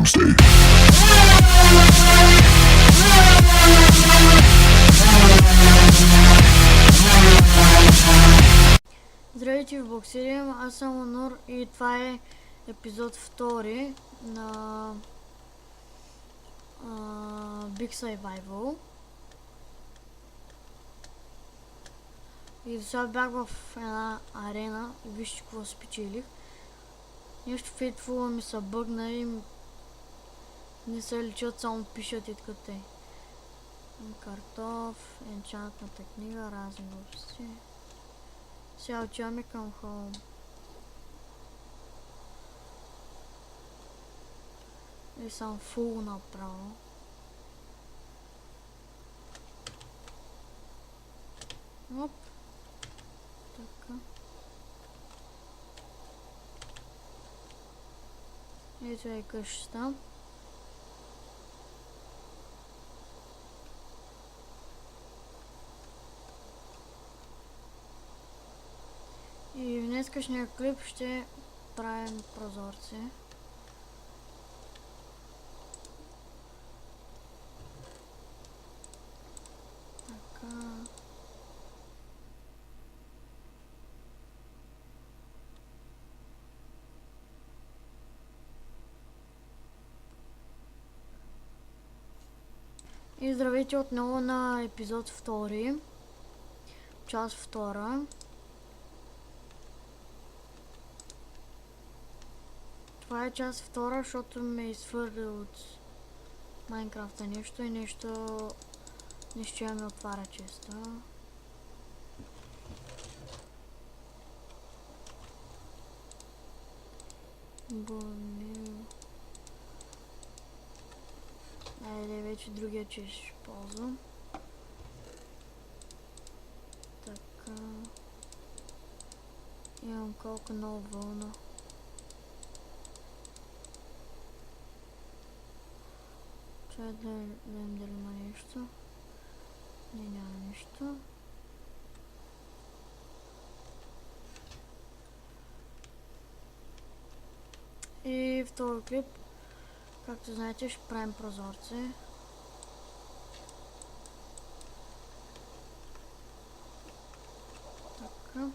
Tuesday. Здравейте в Боксериум, аз съм Онур и това е епизод 2 на Big Survival. И до сега бях в една арена и вижте какво спечелих. Нещо фейтфула ми се бъгна и не се личат, само пишат и така те. Картоф, енчантната книга, разни глупости. Сега отиваме към хоум. И съм фул направо. Оп. Така. Ето е къщата. И в днескашния клип ще правим прозорци. Така. И здравейте отново на епизод 2. Част 2. Това е част 2, защото ме изхвърли от Майнкрафта нещо и нещо я ми отваря често. Айде вече другия чест ще ползвам. Така. Имам колко много вълна. Чай да видим дали има нещо. Не, няма нищо. И в този клип, както знаете, ще правим прозорци. Така.